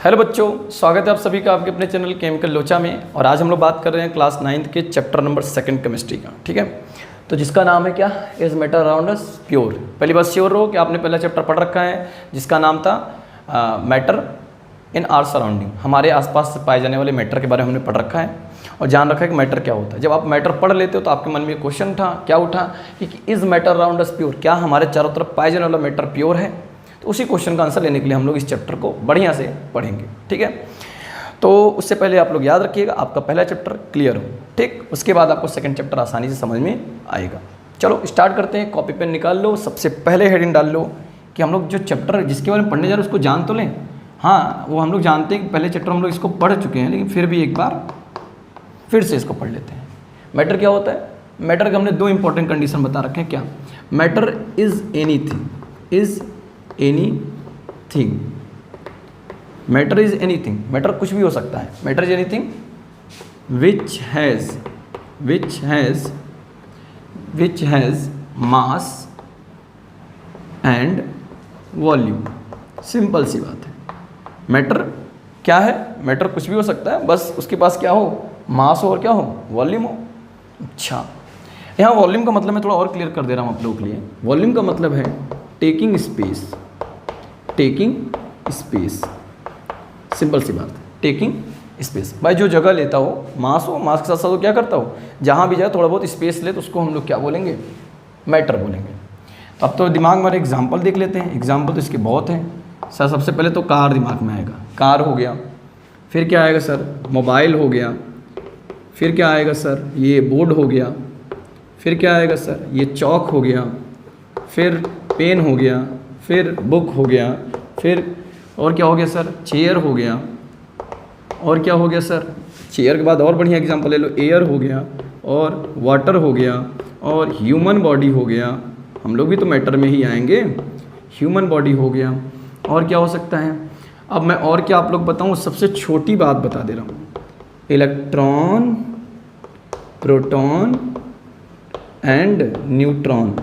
Hello बच्चों, स्वागत है आप सभी का आपके अपने चैनल केमिकल लोचा में। और आज हम लोग बात कर रहे हैं क्लास 9th के चैप्टर नंबर 2 केमिस्ट्री का। ठीक है, तो जिसका नाम है क्या, is matter around us pure. पहली बात श्योर रहो कि आपने पहला चैप्टर पढ़ रखा है जिसका नाम था मैटर इन आर सराउंडिंग। हमारे आसपास पाए जाने वाले मैटर के बारे में हमने पढ़ रखा है और जान रखा है कि मैटर क्या होता है। जब आप मैटर पढ़ लेते हो तो आपके मन में क्वेश्चन उठा, क्या उठा कि is matter around us pure, क्या हमारे चारों तरफ पाए जाने वाला मैटर प्योर है। तो उसी क्वेश्चन का आंसर लेने के लिए हम लोग इस चैप्टर को बढ़िया से पढ़ेंगे। ठीक है, तो उससे पहले आप लोग याद रखिएगा आपका पहला चैप्टर क्लियर हो। ठीक, उसके बाद आपको सेकंड चैप्टर आसानी से समझ में आएगा। चलो स्टार्ट करते हैं, कॉपी पेन निकाल लो, सबसे पहले हेडिंग डाल लो कि हम लोग जो चैप्टर जिसके बारे में पढ़ने जा रहे हैं उसको जान तो लें। हाँ, वो हम लोग जानते हैं कि पहले चैप्टर हम लोग इसको पढ़ चुके हैं, लेकिन फिर भी एक बार फिर से इसको पढ़ लेते हैं। मैटर क्या होता है? मैटर के हमने दो इंपॉर्टेंट कंडीशन बता रखे हैं। क्या? Matter is anything, is anything. Matter is anything, matter कुछ भी हो सकता है। Matter is anything which has mass and volume. Simple सी बात है। मैटर क्या है? मैटर कुछ भी हो सकता है, बस उसके पास क्या हो, मास हो और क्या हो, वॉल्यूम हो। अच्छा, यहाँ वॉल्यूम का मतलब मैं थोड़ा और क्लियर कर दे रहा हूँ आप लोगों के लिए। वॉल्यूम का मतलब है taking space, taking space. Simple सी बात है, टेकिंग स्पेस। भाई जो जगह लेता हो, मास के साथ साथ वो क्या करता हो, जहाँ भी जाए थोड़ा बहुत स्पेस ले तो उसको हम लोग क्या बोलेंगे, मैटर बोलेंगे। तो अब तो दिमाग में एग्जाम्पल देख लेते हैं। एग्जाम्पल तो इसके बहुत हैं सर। सबसे पहले तो कार दिमाग में आएगा, कार हो गया। फिर क्या आएगा सर, मोबाइल हो गया। फिर क्या आएगा सर, ये बोर्ड हो गया। फिर क्या आएगा सर, ये चौक हो गया। फिर पेन हो गया। फिर बुक हो गया। फिर और क्या हो गया सर, चेयर हो गया। और क्या हो गया सर, चेयर के बाद और बढ़िया एग्जांपल ले लो, एयर हो गया और वाटर हो गया और ह्यूमन बॉडी हो गया। हम लोग भी तो मैटर में ही आएंगे। ह्यूमन बॉडी हो गया। और क्या हो सकता है? अब मैं और क्या आप लोग बताऊँ, सबसे छोटी बात बता दे रहा हूँ। Electron, proton and neutron.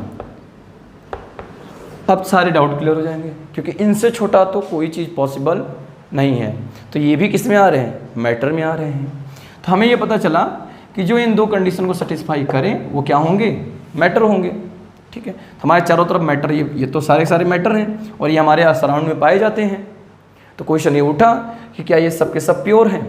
अब सारे डाउट क्लियर हो जाएंगे, क्योंकि इनसे छोटा तो कोई चीज़ पॉसिबल नहीं है। तो ये भी किस में आ रहे हैं, मैटर में आ रहे हैं। तो हमें ये पता चला कि जो इन दो कंडीशन को सेटिस्फाई करें वो क्या होंगे, मैटर होंगे। ठीक है, तो हमारे चारों तरफ मैटर, ये तो सारे मैटर हैं और ये हमारे सराउंड में पाए जाते हैं। तो क्वेश्चन ये उठा कि क्या ये सब के सब प्योर हैं।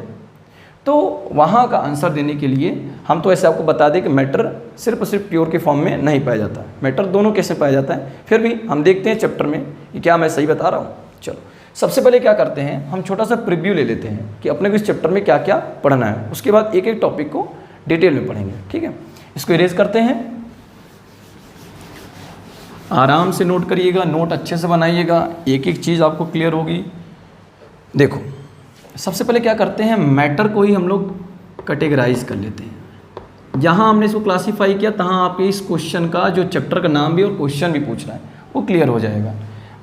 तो वहाँ का आंसर देने के लिए हम तो ऐसे आपको बता दें कि मैटर सिर्फ और सिर्फ प्योर के फॉर्म में नहीं पाया जाता। मैटर दोनों कैसे पाया जाता है, फिर भी हम देखते हैं चैप्टर में कि क्या मैं सही बता रहा हूँ। चलो सबसे पहले क्या करते हैं, हम छोटा सा प्रीव्यू ले लेते हैं कि अपने को इस चैप्टर में क्या क्या पढ़ना है। उसके बाद एक एक टॉपिक को डिटेल में पढ़ेंगे। ठीक है, इसको इरेज करते हैं। आराम से नोट करिएगा, नोट अच्छे से बनाइएगा, एक एक चीज़ आपको क्लियर होगी। देखो सबसे पहले क्या करते हैं, मैटर को ही हम लोग कैटेगराइज कर लेते हैं। जहाँ हमने इसको क्लासीफाई किया तहाँ आपके इस क्वेश्चन का जो चैप्टर का नाम भी और क्वेश्चन भी पूछ रहा है वो क्लियर हो जाएगा।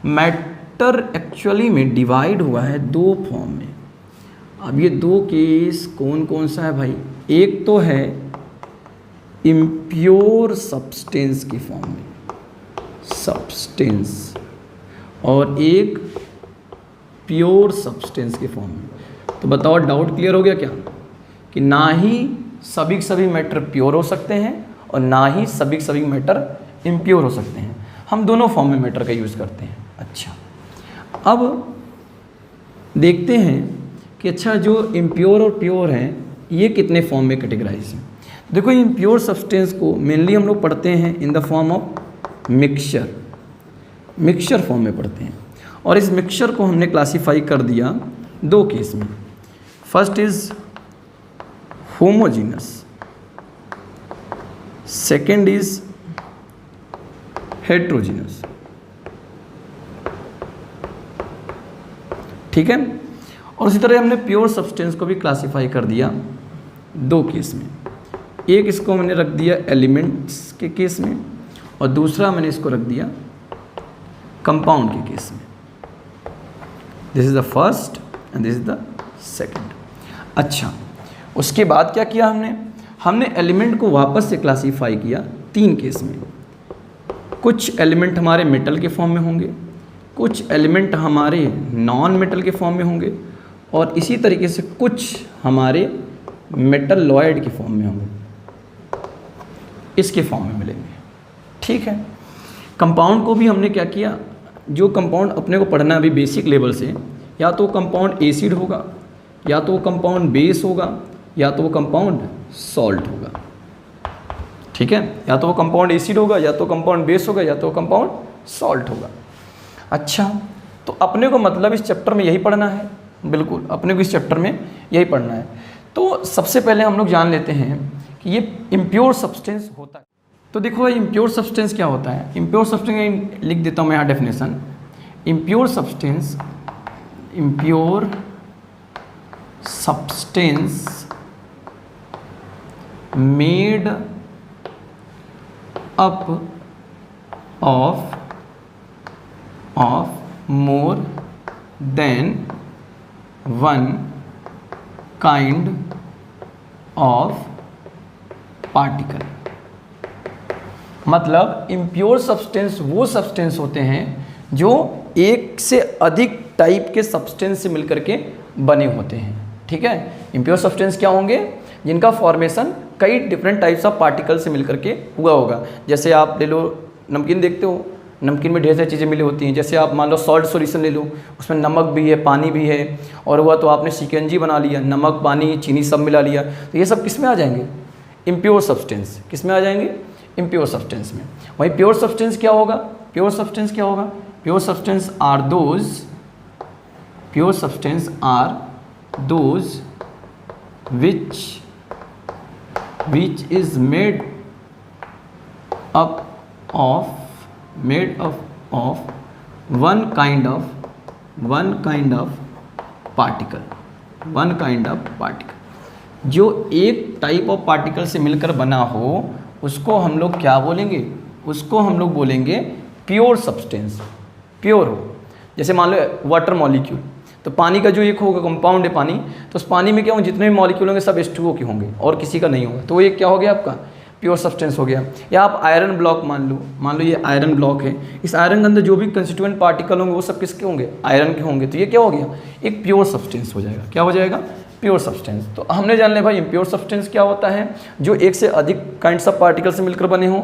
मैटर एक्चुअली में डिवाइड हुआ है दो फॉर्म में। अब ये दो केस कौन कौन सा है भाई, एक तो है इम्प्योर सब्सटेंस की फॉर्म में, सब्सटेंस, और एक प्योर सब्सटेंस के फॉर्म में। तो बताओ डाउट क्लियर हो गया क्या, कि ना ही सभी मैटर प्योर हो सकते हैं और ना ही सभी मैटर इम्प्योर हो सकते हैं। हम दोनों फॉर्म में मैटर का यूज़ करते हैं। अच्छा, अब देखते हैं कि अच्छा जो इम्प्योर और प्योर हैं ये कितने फॉर्म में कैटेगराइज हैं। देखो इम्प्योर सब्सटेंस को मेनली हम लोग पढ़ते हैं in the form of mixture, mixture form में पढ़ते हैं। और इस मिक्सचर को हमने क्लासीफाई कर दिया दो केस में। First is homogeneous, second is heterogeneous. ठीक है, और उसी तरह हमने प्योर सब्सटेंस को भी क्लासीफाई कर दिया दो केस में। एक इसको मैंने रख दिया एलिमेंट्स के केस में और दूसरा मैंने इसको रख दिया कंपाउंड के केस में। This is the first and this is the second. अच्छा, उसके बाद क्या किया हमने एलिमेंट को वापस से क्लासीफाई किया तीन केस में। कुछ एलिमेंट हमारे मेटल के फॉर्म में होंगे, कुछ एलिमेंट हमारे नॉन मेटल के फॉर्म में होंगे और इसी तरीके से कुछ हमारे मेटलॉयड की फॉर्म में होंगे, इसके फॉर्म में मिलेंगे। ठीक है, कंपाउंड को भी हमने क्या किया, जो कंपाउंड अपने को पढ़ना है अभी बेसिक लेवल से, या तो कंपाउंड एसिड होगा, या तो कंपाउंड बेस होगा, या तो वो कंपाउंड सॉल्ट होगा। ठीक है, या तो वो कंपाउंड एसिड होगा, या तो कंपाउंड बेस होगा, या तो कंपाउंड सॉल्ट होगा। अच्छा, तो अपने को मतलब इस चैप्टर में यही पढ़ना है, बिल्कुल अपने को इस चैप्टर में यही पढ़ना है। तो सबसे पहले हम लोग जान लेते हैं कि ये इम्प्योर सब्सटेंस होता है। तो देखो भाई इम्प्योर सब्सटेंस क्या होता है। इम्प्योर सब्सटेंस लिख देता हूँ मैं यहाँ definition. Impure substance made up of more than one kind of particle. मतलब इम्प्योर सब्सटेंस वो सब्सटेंस होते हैं जो एक से अधिक टाइप के सब्सटेंस से मिलकर के बने होते हैं। ठीक है, इम्प्योर सब्सटेंस क्या होंगे, जिनका फॉर्मेशन कई डिफरेंट टाइप्स ऑफ पार्टिकल से मिलकर के हुआ होगा। जैसे आप ले लो नमकीन, देखते हो नमकीन में ढेर सारी चीज़ें मिली होती हैं। जैसे आप मान लो सॉल्ट सॉल्यूशन ले लो, उसमें नमक भी है, पानी भी है, और हुआ तो आपने शिकंजी बना लिया, नमक पानी चीनी सब मिला लिया, तो ये सब किस में आ जाएंगे, इम्प्योर सब्सटेंस। किस में आ जाएंगे, इम्प्योर सब्सटेंस में। वहीं प्योर सब्सटेंस क्या होगा, प्योर सब्सटेंस क्या होगा, pure substance are those which is made up of one kind of particle, जो एक टाइप ऑफ पार्टिकल से मिलकर बना हो, उसको हम लोग क्या बोलेंगे, उसको हम लोग बोलेंगे प्योर सब्सटेंस। प्योर हो, जैसे मान लो वाटर मॉलिक्यूल, तो पानी का जो एक होगा कंपाउंड है पानी, तो उस पानी में क्या होंगे, जितने भी मॉलिक्यूल होंगे सब H2O के होंगे और किसी का नहीं होगा, तो वो एक क्या हो गया आपका प्योर सब्सटेंस हो गया। या आप आयरन ब्लॉक मान लो ये आयरन ब्लॉक है, इस आयरन के अंदर जो भी कंस्टिट्यूएंट पार्टिकल होंगे वो सब किसके होंगे, आयरन के होंगे, तो ये क्या हो गया, एक प्योर सब्सटेंस हो जाएगा। क्या हो जाएगा, प्योर सब्सटेंस। तो हमने जान लिया भाई इम्प्योर सब्सटेंस क्या होता है, जो एक से अधिक काइंड्स ऑफ पार्टिकल से मिलकर बने हों,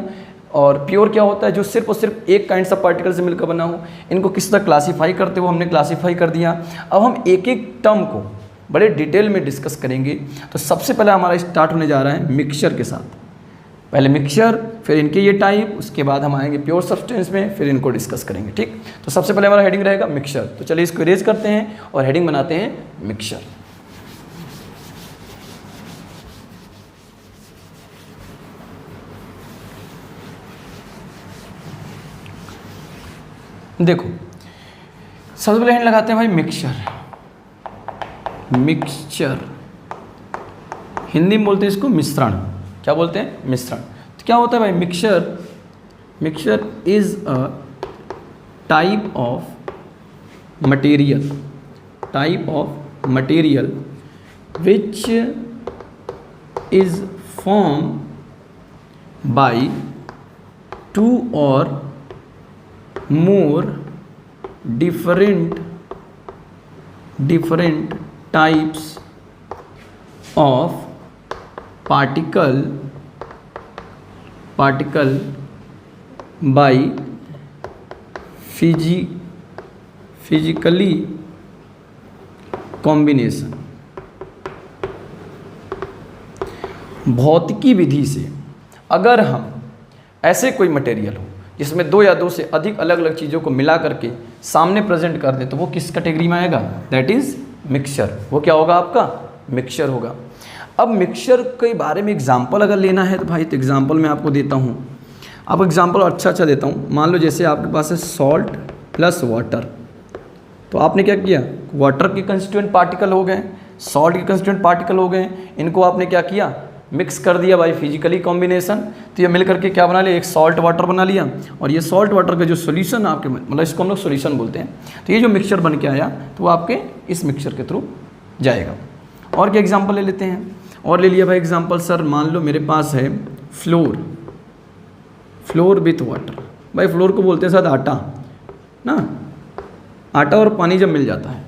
और प्योर क्या होता है, जो सिर्फ और सिर्फ एक काइंड ऑफ पार्टिकल से मिलकर बना हो। इनको किस तरह क्लासीफाई करते हो, हमने क्लासीफाई कर दिया। अब हम एक एक टर्म को बड़े डिटेल में डिस्कस करेंगे। तो सबसे पहले हमारा स्टार्ट होने जा रहा है मिक्सचर के साथ। पहले मिक्सचर, फिर इनके ये टाइप, उसके बाद हम आएंगे प्योर सब्सटेंस में, फिर इनको डिस्कस करेंगे। ठीक, तो सबसे पहले हमारा हेडिंग रहेगा मिक्सचर। तो चलिए इसको इरेज करते हैं और हेडिंग बनाते हैं मिक्सचर। देखो सबसे पहले हेडिंग लगाते हैं भाई मिक्सचर। हिंदी में बोलते हैं इसको मिश्रण। क्या बोलते हैं, मिश्रण। तो क्या होता है भाई mixture is a type of material which is form by two और more different types of particle by physically combination। भौतिकी विधि से अगर हम ऐसे कोई मटेरियल हो जिसमें दो या दो से अधिक अलग अलग चीज़ों को मिला करके सामने प्रेजेंट कर दे, तो वो किस कैटेगरी में आएगा, दैट इज़ मिक्सचर। वो क्या होगा आपका, मिक्सचर होगा। अब मिक्सचर के बारे में एग्जांपल अगर लेना है तो भाई, तो एग्जांपल मैं आपको देता हूँ। अब एग्जांपल अच्छा देता हूँ। मान लो जैसे आपके पास है सॉल्ट प्लस वाटर, तो आपने क्या किया, वाटर के कंस्टिट्यूएंट पार्टिकल हो गए, सॉल्ट के कंस्टिट्यूएंट पार्टिकल हो गए, इनको आपने क्या किया, मिक्स कर दिया बाई फिजिकली कॉम्बिनेशन। तो ये मिल करके क्या बना लिया, एक सॉल्ट वाटर बना लिया। और ये सॉल्ट वाटर का जो सोल्यूशन आपके, मतलब इसको हम लोग सोल्यूशन बोलते हैं। तो ये जो मिक्सचर बन के आया, तो वो आपके इस मिक्सचर के थ्रू जाएगा। और क्या एग्जांपल ले लेते हैं, और ले लिया भाई एग्जांपल। सर मान लो मेरे पास है फ्लोर विथ वाटर। भाई फ्लोर को बोलते हैं शायद आटा ना, आटा और पानी जब मिल जाता है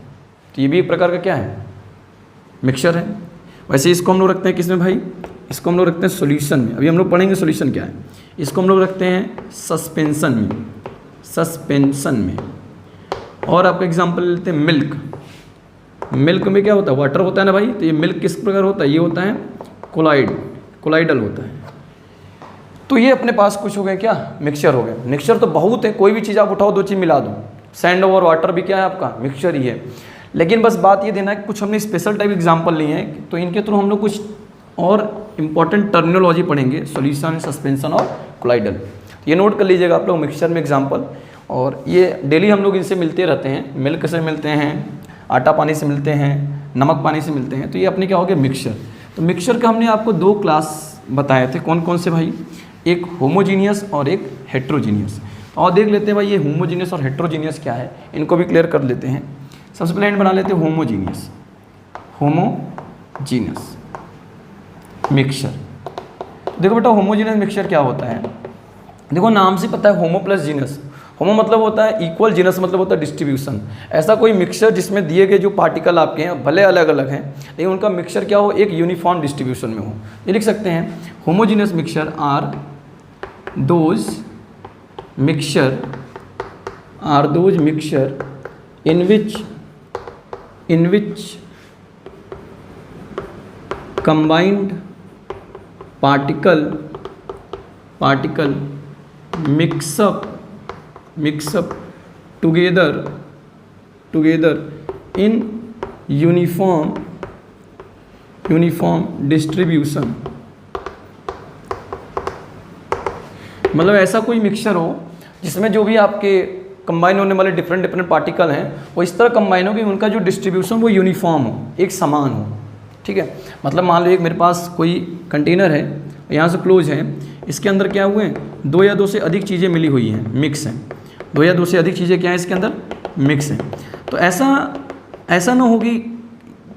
तो ये भी एक प्रकार का क्या है, मिक्सचर है। वैसे इसको हम लोग रखते हैं किसमें भाई, इसको हम लोग रखते हैं सॉल्यूशन में। अभी हम लोग पढ़ेंगे सॉल्यूशन क्या है। इसको हम लोग रखते हैं सस्पेंशन में, सस्पेंशन में। और आपका एग्जांपल लेते हैं मिल्क। मिल्क में क्या होता है, वाटर होता है ना भाई। तो ये मिल्क किस प्रकार होता है, ये होता है कोलाइडल होता है। तो ये अपने पास कुछ हो गया क्या, मिक्सचर हो गया। मिक्सचर तो बहुत है, कोई भी चीज़ आप उठाओ, दो चीज़ मिला दो। सैंड और वाटर भी क्या है आपका, मिक्सचर ही है। लेकिन बस बात ये देना है कि कुछ हमने स्पेशल टाइप एग्जांपल लिए हैं, तो इनके थ्रू हम लोग कुछ और इंपॉर्टेंट टर्मिनोलॉजी पढ़ेंगे, सॉल्यूशन, सस्पेंशन और कोलाइडल। ये नोट कर लीजिएगा आप लोग, मिक्सचर में एग्जांपल। और ये डेली हम लोग इनसे मिलते रहते हैं, मिल्क से मिलते हैं, आटा पानी से मिलते हैं, नमक पानी से मिलते हैं। तो ये अपने क्या हो गया, मिक्सचर। तो मिक्सचर का हमने आपको दो क्लास बताए थे, कौन कौन से भाई, एक होमोजीनियस और एक हेट्रोजीनियस। और देख लेते हैं भाई ये होमोजीनियस और हेट्रोजीनियस क्या है, इनको भी क्लियर कर लेते हैं। सबसे पहले बना लेते हैं होमोजीनियस, होमोजीनियस मिक्सचर। देखो बेटा होमोजीनियस मिक्सचर क्या होता है, देखो नाम से पता है, होमो प्लस जीनस। होमो मतलब होता है इक्वल, जीनस मतलब होता है डिस्ट्रीब्यूशन। ऐसा कोई मिक्सचर जिसमें दिए गए जो पार्टिकल आपके हैं भले अलग अलग हैं, लेकिन उनका मिक्सचर क्या हो, एक यूनिफॉर्म डिस्ट्रीब्यूशन में हो। ये लिख सकते हैं, homogeneous mixture are those mixture in which combined particle mix up together in uniform distribution। मतलब ऐसा कोई मिक्सचर हो जिसमें जो भी आपके कंबाइन होने वाले डिफरेंट पार्टिकल हैं वो इस तरह कंबाइन हो कि उनका जो डिस्ट्रीब्यूशन वो यूनिफॉर्म हो, एक समान हो। ठीक है, मतलब मान लो एक मेरे पास कोई कंटेनर है, यहाँ से क्लोज है, इसके अंदर क्या हुए हैं, दो या दो से अधिक चीज़ें मिली हुई हैं, मिक्स हैं। दो या दो से अधिक चीज़ें क्या है इसके अंदर, मिक्स हैं। तो ऐसा ना हो कि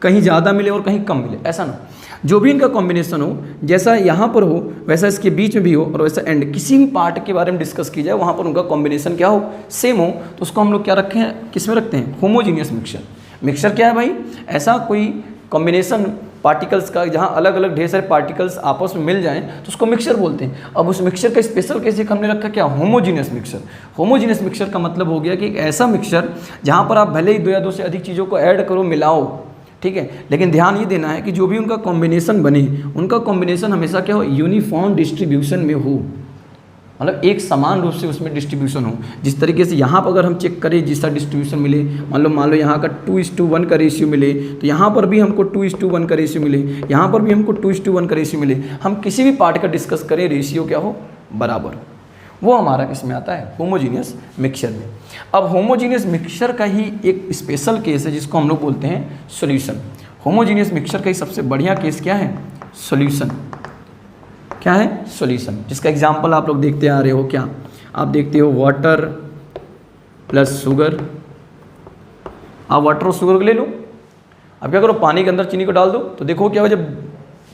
कहीं ज़्यादा मिले और कहीं कम मिले, ऐसा ना। जो भी इनका कॉम्बिनेशन हो, जैसा यहाँ पर हो वैसा इसके बीच में भी हो, और वैसा एंड किसी भी पार्ट के बारे में डिस्कस की जाए वहाँ पर उनका कॉम्बिनेशन क्या हो, सेम हो, तो उसको हम लोग क्या रखें, किस में रखते हैं, होमोजीनियस मिक्सचर। मिक्सचर क्या है भाई, ऐसा कोई कॉम्बिनेशन पार्टिकल्स का जहाँ अलग अलग ढेर सारे पार्टिकल्स आपस में मिल जाएं तो उसको मिक्सचर बोलते हैं। अब उस मिक्सचर का स्पेशल केस एक हमने रखा क्या, होमोजीनियस मिक्सचर। होमोजीनियस मिक्सचर का मतलब हो गया कि एक ऐसा मिक्सचर जहाँ पर आप भले ही दो या दो से अधिक चीज़ों को ऐड करो, मिलाओ, ठीक है, लेकिन ध्यान ये देना है कि जो भी उनका कॉम्बिनेशन बने, उनका कॉम्बिनेशन हमेशा क्या हो, यूनिफॉर्म डिस्ट्रीब्यूशन में हो, मतलब एक समान रूप से उसमें डिस्ट्रीब्यूशन हो। जिस तरीके से यहाँ पर अगर हम चेक करें जिसका डिस्ट्रीब्यूशन मिले, मान लो यहाँ का 2:1 का रेशियो मिले, तो यहाँ पर भी हमको 2:1 का रेशियो मिले, यहाँ पर भी हमको 2:1 का रेशियो मिले, हम किसी भी पार्ट का डिस्कस करें, रेशियो क्या हो, बराबर हो, वो हमारा किस में आता है, होमोजीनियस मिक्सचर में। अब होमोजीनियस मिक्सचर का ही एक स्पेशल केस है जिसको हम लोग बोलते हैं सॉल्यूशन। होमोजीनियस मिक्सचर का ही सबसे बढ़िया केस क्या है, सॉल्यूशन। क्या है, सॉल्यूशन, जिसका एग्जांपल आप लोग देखते आ रहे हो, क्या आप देखते हो, वाटर प्लस शुगर। आप वाटर और शुगर को ले लो, अब क्या करो, पानी के अंदर चीनी को डाल दो, तो देखो क्या हो, जब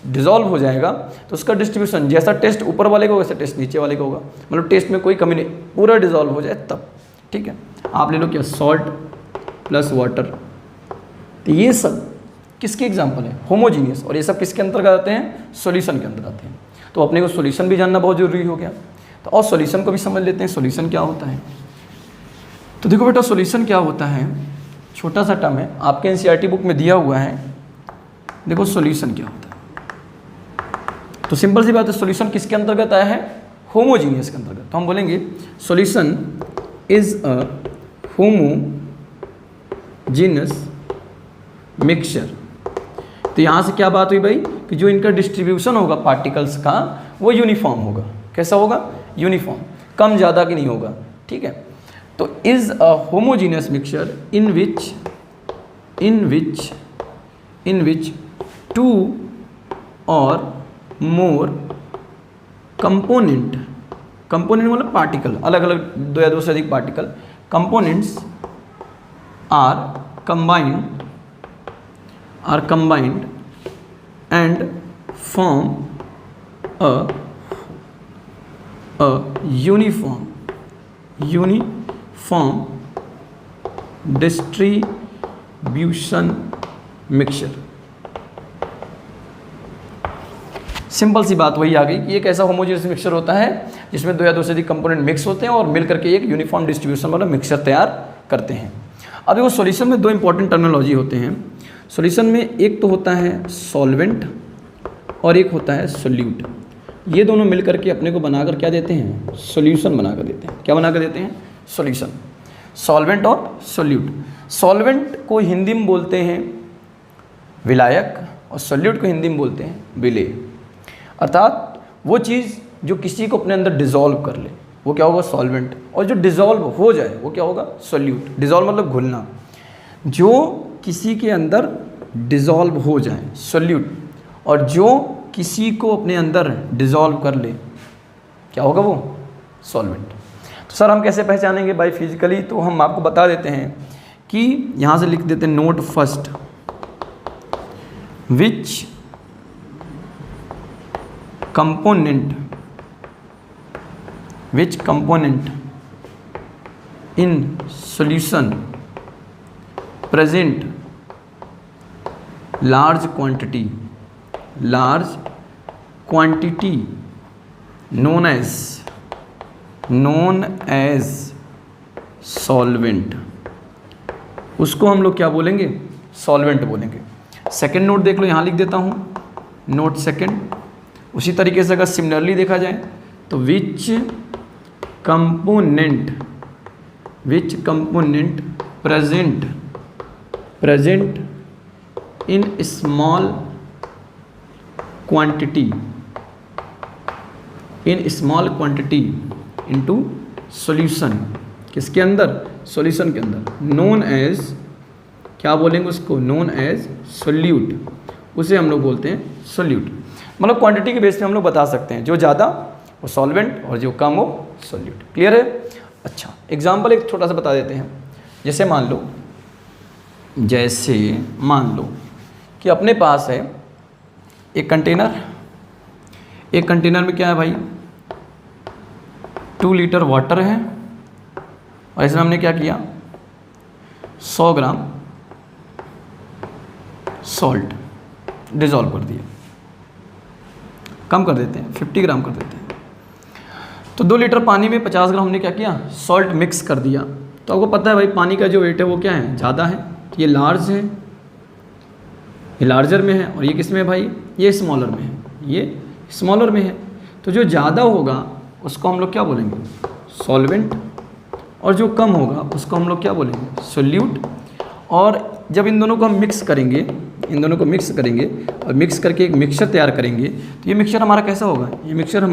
डिज़ोल्व हो जाएगा तो उसका डिस्ट्रीब्यूशन, जैसा टेस्ट ऊपर वाले का वैसा टेस्ट नीचे वाले का होगा, मतलब टेस्ट में कोई कमी नहीं, पूरा डिज़ोल्व हो जाए तब। ठीक है, आप ले लो क्या, सॉल्ट प्लस वाटर। तो ये सब किसके एग्जांपल है, होमोजीनियस, और ये सब किसके अंतर्गत आते हैं, सॉल्यूशन के अंदर आते हैं। तो अपने को सॉल्यूशन भी जानना बहुत ज़रूरी हो गया। तो और सॉल्यूशन को भी समझ लेते हैं, सॉल्यूशन क्या होता है। तो देखो बेटा सॉल्यूशन क्या होता है, छोटा सा टर्म है, आपके एनसीईआरटी बुक में दिया हुआ है। देखो सॉल्यूशन क्या होता है, तो सिंपल सी बात है, सॉल्यूशन किसके अंतर्गत आया है, होमोजीनियस के अंतर्गत। तो हम बोलेंगे solution is a homogeneous mixture. तो यहाँ से क्या बात हुई भाई, कि जो इनका डिस्ट्रीब्यूशन होगा पार्टिकल्स का वो यूनिफॉर्म होगा। कैसा होगा, यूनिफॉर्म, कम ज़्यादा की नहीं होगा। ठीक है, तो is a homogeneous mixture in which two or more component मतलब पार्टिकल, अलग अलग दो या दो से अधिक particle, components are combined and form a uniform distribution mixture। Simple सी बात वही आ गई कि एक ऐसा होमोजेनियस मिक्सचर होता है जिसमें दो या दो से अधिक कंपोनेंट मिक्स होते हैं और मिल करके एक यूनिफॉर्म डिस्ट्रीब्यूशन वाला मिक्सचर तैयार करते हैं। अब देखो सॉल्यूशन में दो इंपॉर्टेंट टर्मिनोलॉजी होते हैं। सॉल्यूशन में एक तो होता है सॉल्वेंट और एक होता है सोल्यूट। ये दोनों मिल करके अपने को बनाकर क्या देते हैं, सॉल्यूशन बनाकर देते हैं। क्या बनाकर देते हैं, सॉल्यूशन। सॉल्वेंट और सोल्यूट। सॉल्वेंट को हिंदी में बोलते हैं विलायक और सोल्यूट को हिंदी में बोलते हैं विलेय। अर्थात वो चीज़ जो किसी को अपने अंदर डिज़ोल्व कर ले वो क्या होगा, सॉल्वेंट, और जो डिज़ोल्व हो जाए वो क्या होगा, सोल्यूट। डिज़ोल्व मतलब घुलना, जो किसी के अंदर डिज़ोल्व हो जाए सोल्यूट, और जो किसी को अपने अंदर डिज़ोल्व कर ले क्या होगा, वो सॉल्वेंट। तो सर हम कैसे पहचानेंगे भाई फिजिकली, तो हम आपको बता देते हैं कि यहाँ से लिख देते हैं node first, which component in solution present large quantity known as solvent, उसको हम लोग क्या बोलेंगे, सॉल्वेंट बोलेंगे। सेकेंड नोट देख लो, यहाँ लिख देता हूँ नोट सेकेंड। उसी तरीके से अगर सिमिलरली देखा जाए तो विच component present in small quantity into solution, किसके अंदर, सॉल्यूशन के अंदर, नोन एज, क्या बोलेंगे उसको, नोन एज सोल्यूट, उसे हम लोग बोलते हैं सोल्यूट। मतलब क्वांटिटी के बेस पे हम लोग बता सकते हैं, जो ज़्यादा वो सॉल्वेंट और जो कम वो सोल्यूट। क्लियर है। अच्छा, एग्जांपल एक छोटा सा बता देते हैं। जैसे मान लो कि अपने पास है एक कंटेनर में क्या है भाई, 2 लीटर वाटर है, और इसमें हमने क्या किया, 100 ग्राम सॉल्ट डिज़ोल्व कर दिया, कम कर देते हैं, 50 ग्राम कर देते हैं। तो 2 लीटर पानी में 50 ग्राम हमने क्या किया, सॉल्ट मिक्स कर दिया। तो आपको पता है भाई पानी का जो वेट है वो क्या है, ज़्यादा है। तो ये लार्ज है, ये लार्जर में है, और ये किस में है भाई, ये स्मॉलर में है, ये स्मॉलर में है। तो जो ज़्यादा होगा उसको हम लोग क्या बोलेंगे, सॉल्वेंट, और जो कम होगा उसको हम लोग क्या बोलेंगे, सोल्यूट। और जब इन दोनों को हम मिक्स करेंगे और मिक्स करके एक मिक्सचर तैयार करेंगे, तो ये मिक्सचर हमारा कैसा होगा, ये मिक्सचर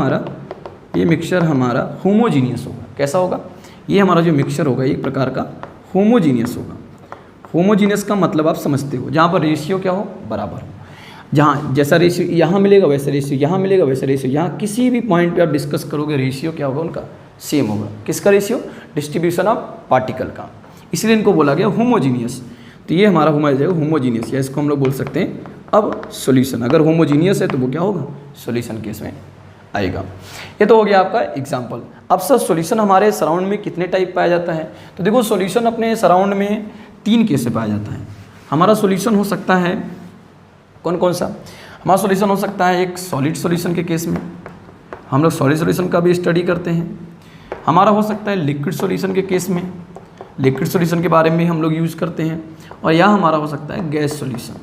हमारा होमोजीनियस होगा। कैसा होगा, ये हमारा जो मिक्सचर होगा एक प्रकार का होमोजीनियस होगा। होमोजीनियस का मतलब आप समझते हो, जहाँ पर रेशियो क्या हो, बराबर हो। जहाँ जैसा रेशियो यहाँ मिलेगा वैसा रेशियो यहाँ मिलेगा, वैसा रेशियो यहाँ, किसी भी पॉइंट पे आप डिस्कस करोगे रेशियो क्या होगा उनका, सेम होगा। किसका रेशियो, डिस्ट्रीब्यूशन ऑफ पार्टिकल का, इसलिए इनको बोला गया होमोजीनियस। तो ये हमारा होमोजीनियस, या इसको हम लोग बोल सकते हैं अब सॉल्यूशन। अगर होमोजीनियस है तो वो क्या होगा, सॉल्यूशन केस में आएगा। ये तो हो गया आपका एग्जाम्पल। अब सर सॉल्यूशन हमारे सराउंड में कितने टाइप पाया जाता है, तो देखो सॉल्यूशन अपने सराउंड में 3 केस से पाया जाता है। हमारा सॉल्यूशन हो सकता है कौन कौन सा, हमारा सॉल्यूशन हो सकता है एक सॉलिड सॉल्यूशन के केस में, हम लोग सॉलिड सॉल्यूशन का भी स्टडी करते हैं। हमारा हो सकता है लिक्विड सॉल्यूशन के केस में, लिक्विड सॉल्यूशन के बारे में हम लोग यूज़ करते हैं। और यहाँ हमारा हो सकता है गैस सॉल्यूशन।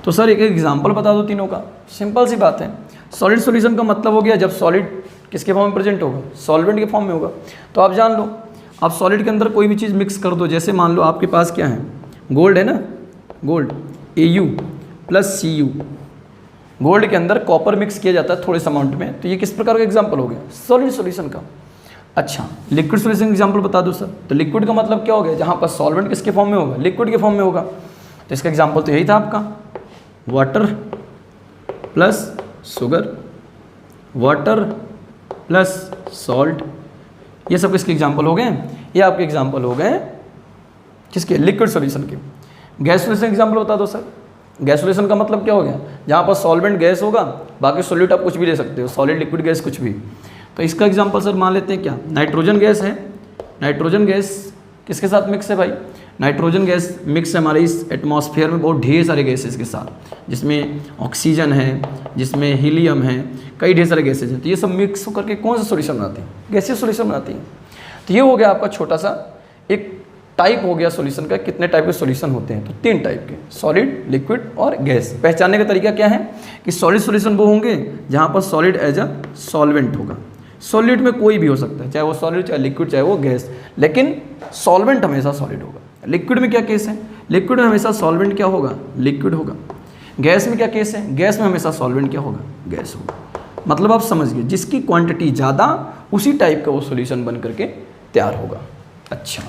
तो सर एक एग्जांपल बता दो तीनों का, सिंपल सी बात है। सॉलिड सॉल्यूशन का मतलब हो गया जब सॉलिड किसके फॉर्म में प्रेजेंट होगा, सॉल्वेंट के फॉर्म में होगा। तो आप जान लो, आप सॉलिड के अंदर कोई भी चीज़ मिक्स कर दो, जैसे मान लो आपके पास क्या है, गोल्ड है ना, गोल्ड Au + Cu, गोल्ड के अंदर कॉपर मिक्स किया जाता है थोड़े से अमाउंट में, तो ये किस प्रकार का एग्जाम्पल हो गया, सॉलिड सॉल्यूशन का। अच्छा, लिक्विड सॉल्यूशन एग्जाम्पल बता दो सर। तो लिक्विड का मतलब क्या हो गया, जहाँ पर सॉल्वेंट किसके फॉर्म में होगा, लिक्विड के फॉर्म में होगा। तो इसका एग्जाम्पल तो यही था आपका, water plus sugar, water plus salt, ये सब किसके एग्जाम्पल हो गए, ये आपके एग्जाम्पल हो गए किसके, लिक्विड सॉल्यूशन के। गैस सॉल्यूशन एग्जाम्पल बता दो सर। गैस सॉल्यूशन का मतलब क्या हो गया, जहाँ पर सॉल्वेंट गैस होगा, बाकी सॉल्यूट आप कुछ भी ले सकते हो, सॉलिड लिक्विड गैस कुछ भी। तो इसका एग्जाम्पल सर मान लेते हैं क्या, नाइट्रोजन गैस है। नाइट्रोजन गैस किसके साथ मिक्स है भाई, नाइट्रोजन गैस मिक्स है हमारे इस एटमॉस्फेयर में बहुत ढेर सारे गैसेस के साथ, जिसमें ऑक्सीजन है, जिसमें हीलियम है, कई ढेर सारे गैसेज हैं। तो ये सब मिक्स होकर के कौन सा सॉल्यूशन बनाती हैं? गैसीय सॉल्यूशन बनाती हैं। तो ये हो गया आपका छोटा सा एक टाइप हो गया सॉल्यूशन का। कितने टाइप के सॉल्यूशन होते हैं? तो 3 टाइप के, सॉलिड, लिक्विड और गैस। पहचानने का तरीका क्या है कि सॉलिड सॉल्यूशन वो होंगे जहाँ पर सॉलिड एज अ सॉल्वेंट होगा। सॉलिड में कोई भी हो सकता है, चाहे वो सॉलिड, चाहे लिक्विड, चाहे वो गैस, लेकिन सॉल्वेंट हमेशा सॉलिड होगा। लिक्विड में क्या केस है? लिक्विड में हमेशा सॉल्वेंट क्या होगा? लिक्विड होगा। गैस में क्या केस है? गैस में हमेशा सॉल्वेंट क्या होगा? गैस होगा। मतलब आप समझ गए, जिसकी क्वांटिटी ज़्यादा उसी टाइप का वो सॉल्यूशन बन करके तैयार होगा। अच्छा,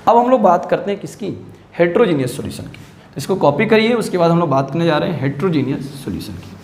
अब हम लोग बात करते हैं किसकी? हेट्रोजीनियस सॉल्यूशन की। तो इसको कॉपी करिए, उसके बाद हम लोग बात करने जा रहे हैं हेट्रोजीनियस सॉल्यूशन की।